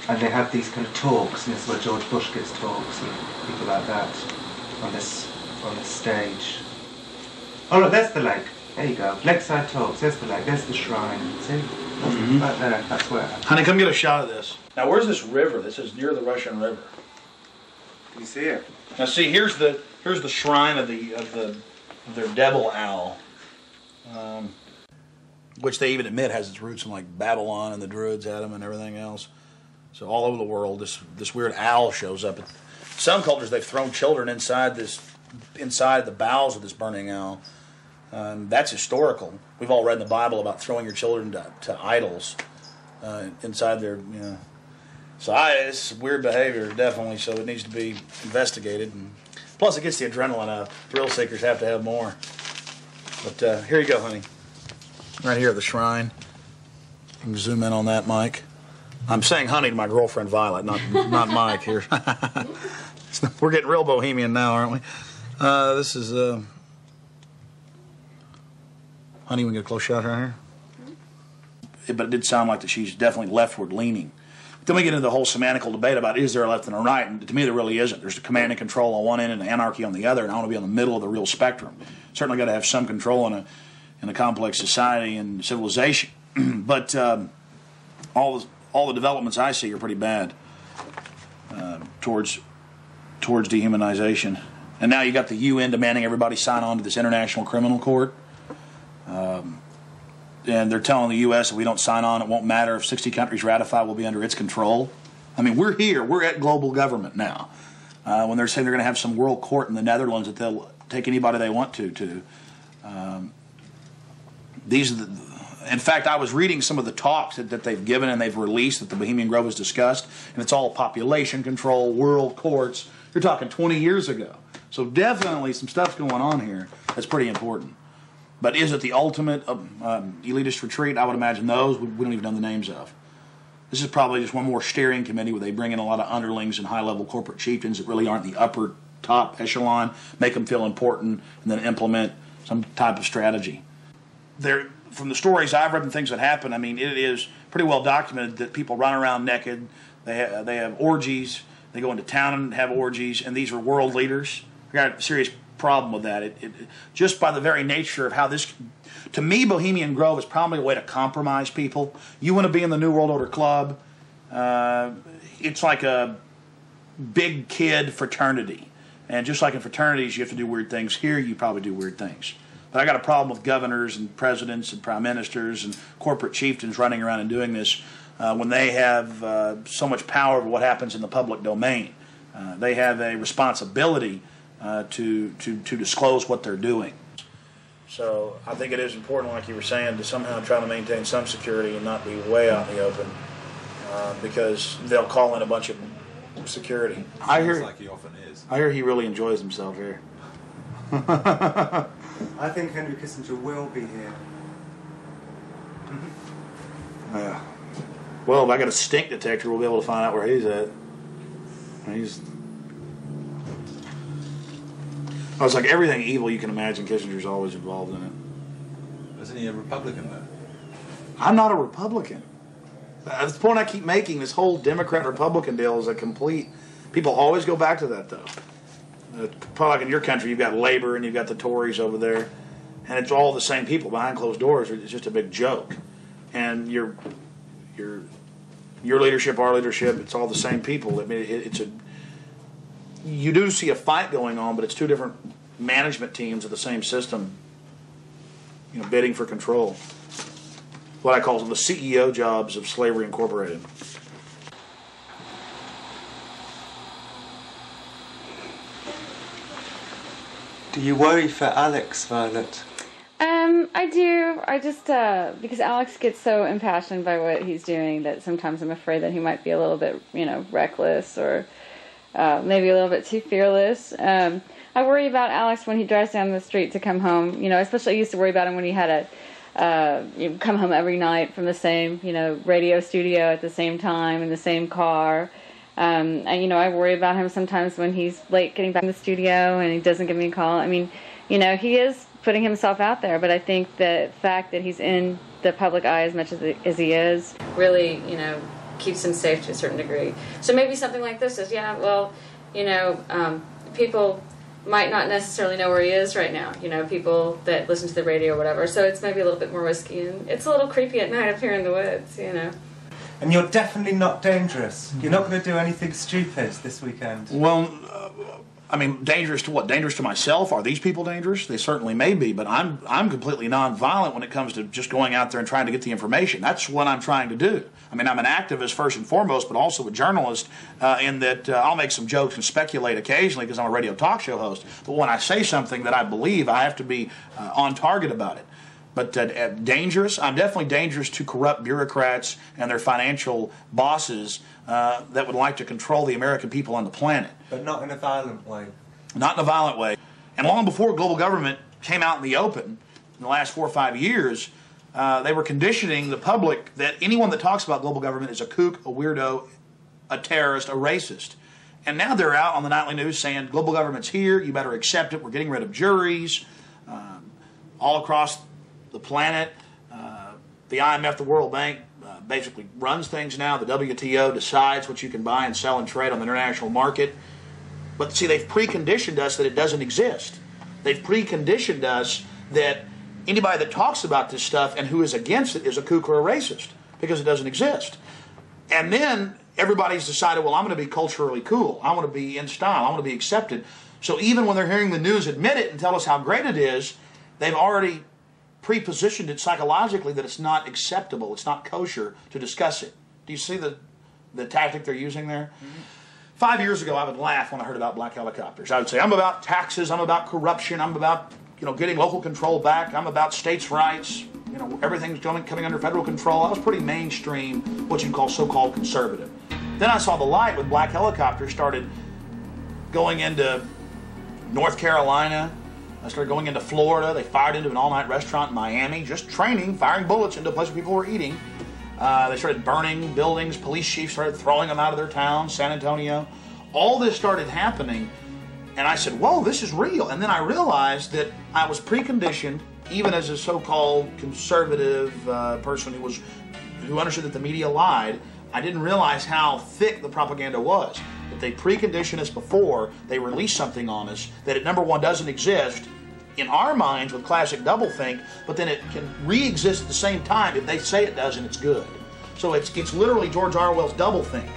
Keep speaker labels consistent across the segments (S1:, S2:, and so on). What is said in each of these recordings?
S1: And they have these kind of talks, and this is where George Bush gives talks and people like that on this stage. Oh look, there's the lake. There you go. Lakeside talks. There's the lake. There's the shrine. See? Right there. That's where.
S2: Honey, come get a shot of this. Now, where's this river? This is near the Russian River.
S1: Can you see it?
S2: Now, see, here's the shrine of their devil owl, which they even admit has its roots in like Babylon, and the Druids had them and everything else. So all over the world, this weird owl shows up. Some cultures, they've thrown children inside the bowels of this burning owl. That's historical. We've all read in the Bible about throwing your children to idols inside their, So it's weird behavior, definitely. So it needs to be investigated. And plus, it gets the adrenaline out. Thrill seekers have to have more. But here you go, honey. Right here at the shrine. You can zoom in on that, Mike. I'm saying honey to my girlfriend Violet, not Mike here. We're getting real bohemian now, aren't we? This is honey. We can get a close shot right here. But it did sound like that she's definitely leftward leaning. Then we get into the whole semantical debate about is there a left and a right, and to me there really isn't. There's the command and control on one end and the anarchy on the other, and I want to be on the middle of the real spectrum. Certainly got to have some control in a complex society and civilization, but all the developments I see are pretty bad towards dehumanization. And now you got the UN demanding everybody sign on to this International Criminal Court. And they're telling the U.S. if we don't sign on, it won't matter. If 60 countries ratify, we'll be under its control. I mean, we're here. We're at global government now. When they're saying they're going to have some world court in the Netherlands that they'll take anybody they want to. These are in fact, I was reading some of the talks that they've given and they've released that the Bohemian Grove has discussed, and it's all population control, world courts. You're talking 20 years ago. So definitely some stuff's going on here that's pretty important. But is it the ultimate elitist retreat? I would imagine those we don't even know the names of. This is probably just one more steering committee where they bring in a lot of underlings and high-level corporate chieftains that really aren't the upper top echelon, make them feel important, and then implement some type of strategy. From the stories I've read and things that happen, I mean, it is pretty well documented that people run around naked. They have orgies. They go into town and have orgies, and these are world leaders. I got a serious problem with that. It just by the very nature of how this, to me, Bohemian Grove is probably a way to compromise people. You want to be in the New World Order Club. It's like a big kid fraternity. And just like in fraternities, you have to do weird things. Here, you probably do weird things. But I got a problem with governors and presidents and prime ministers and corporate chieftains running around and doing this when they have so much power over what happens in the public domain. They have a responsibility to disclose what they're doing. So I think it is important, like you were saying, to somehow try to maintain some security and not be way out in the open because they'll call in a bunch of security. I hear
S3: like he often is.
S2: I hear he really enjoys himself here.
S1: I think Henry Kissenger will be here.
S2: Yeah. Well, if I got a stink detector, we'll be able to find out where he's at. I was like, everything evil you can imagine, Kissinger's always involved in it.
S3: Isn't he a Republican, though? I'm
S2: not a Republican. That's the point I keep making. This whole Democrat-Republican deal is a complete... People always go back to that, though. Probably like in your country, you've got Labor and you've got the Tories over there, and it's all the same people behind closed doors. It's just a big joke. And your leadership, our leadership, it's all the same people. I mean, you do see a fight going on, but it's two different management teams of the same system, bidding for control. What I call the CEO jobs of Slavery Incorporated.
S1: Do you worry for Alex, Violet?
S4: I do. I just, because Alex gets so impassioned by what he's doing that sometimes I'm afraid that he might be a little bit, reckless or maybe a little bit too fearless. I worry about Alex when he drives down the street to come home. Especially I used to worry about him when he had come home every night from the same, radio studio at the same time in the same car. And, I worry about him sometimes when he's late getting back in the studio and he doesn't give me a call. I mean, he is putting himself out there, but I think the fact that he's in the public eye as much as he is really, keeps him safe to a certain degree. So maybe something like this is, people might not necessarily know where he is right now, people that listen to the radio or whatever. So it's maybe a little bit more risky, and it's a little creepy at night up here in the woods,
S1: And you're definitely not dangerous. You're not going to do anything stupid this weekend.
S2: Well, dangerous to what? Dangerous to myself? Are these people dangerous? They certainly may be, but I'm completely nonviolent when it comes to just going out there and trying to get the information. That's what I'm trying to do. I'm an activist first and foremost, but also a journalist in that I'll make some jokes and speculate occasionally because I'm a radio talk show host. But when I say something that I believe, I have to be on target about it. But dangerous? I'm definitely dangerous to corrupt bureaucrats and their financial bosses that would like to control the American people on the planet.
S1: But not in a violent way.
S2: Not in a violent way. And long before global government came out in the open, in the last 4 or 5 years, they were conditioning the public that anyone that talks about global government is a kook, a weirdo, a terrorist, a racist. And now they're out on the nightly news saying global government's here, you better accept it, we're getting rid of juries all across the planet. The IMF, the World Bank, basically runs things now. The WTO decides what you can buy and sell and trade on the international market. But see, they've preconditioned us that it doesn't exist. They've preconditioned us that anybody that talks about this stuff and who is against it is a kook or a racist because it doesn't exist. And then everybody's decided, well, I'm going to be culturally cool. I want to be in style. I want to be accepted. So even when they're hearing the news admit it and tell us how great it is, they've already pre-positioned it psychologically that it's not acceptable, it's not kosher to discuss it. Do you see the tactic they're using there? Mm-hmm. 5 years ago, I would laugh when I heard about black helicopters. I would say, I'm about taxes, I'm about corruption, I'm about getting local control back, I'm about states' rights, everything's coming under federal control. I was pretty mainstream, what you'd call so-called conservative. Then I saw the light when black helicopters started going into North Carolina. I started going into Florida. They fired into an all-night restaurant in Miami, just training, firing bullets into a place where people were eating. They started burning buildings. Police chiefs started throwing them out of their towns, San Antonio. All this started happening, and I said, whoa, this is real. And then I realized that I was preconditioned, even as a so-called conservative person who understood that the media lied. I didn't realize how thick the propaganda was. That they preconditioned us before they release something on us that it, number one, doesn't exist in our minds with classic doublethink, but then it can re-exist at the same time if they say it does and it's good. So it's literally George Orwell's doublethink,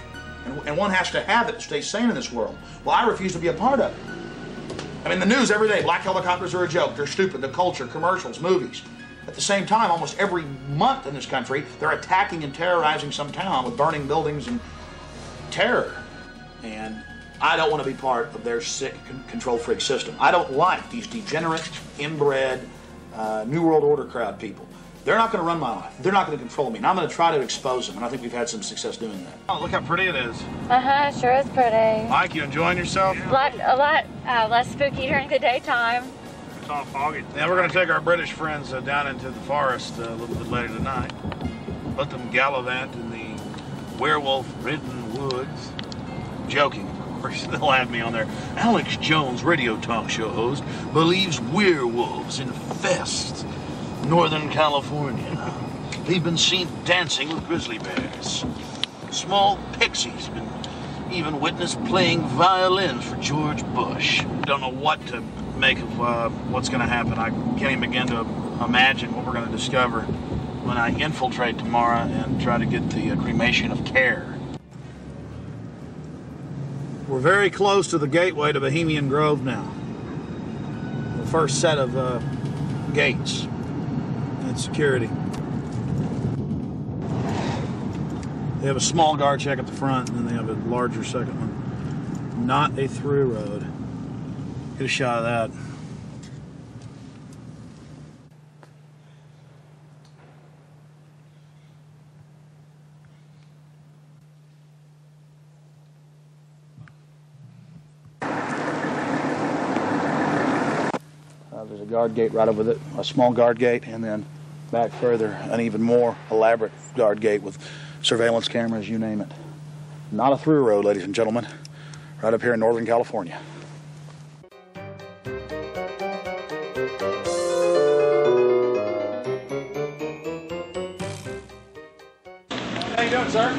S2: and one has to have it to stay sane in this world. Well, I refuse to be a part of it. The news every day, black helicopters are a joke, they're stupid, the culture, commercials, movies. At the same time, almost every month in this country, they're attacking and terrorizing some town with burning buildings and terror. And I don't want to be part of their sick control freak system. I don't like these degenerate, inbred, New World Order crowd people. They're not going to run my life. They're not going to control me. And I'm going to try to expose them. And I think we've had some success doing that.
S5: Oh, look how pretty it is.
S4: Sure is pretty.
S5: Mike, you enjoying yourself?
S4: A lot less spooky during the daytime.
S5: It's all foggy. Yeah, we're going to take our British friends down into the forest a little bit later tonight. Let them gallivant in the werewolf-ridden woods. Joking, of course, they'll have me on there. Alex Jones, radio talk show host, believes werewolves infest Northern California. They've been seen dancing with grizzly bears. Small pixies been even witnessed playing violins for George Bush. Don't know what to make of what's going to happen. I can't even begin to imagine what we're going to discover when I infiltrate tomorrow and try to get the Cremation of Care. We're very close to the gateway to Bohemian Grove now. The first set of gates and security. They have a small guard check at the front, and then they have a larger second one. Not a through road. Get a shot of that. There's a guard gate right over it, a small guard gate, and then back further, an even more elaborate guard gate with surveillance cameras, you name it. Not a through road, ladies and gentlemen, right up here in Northern California.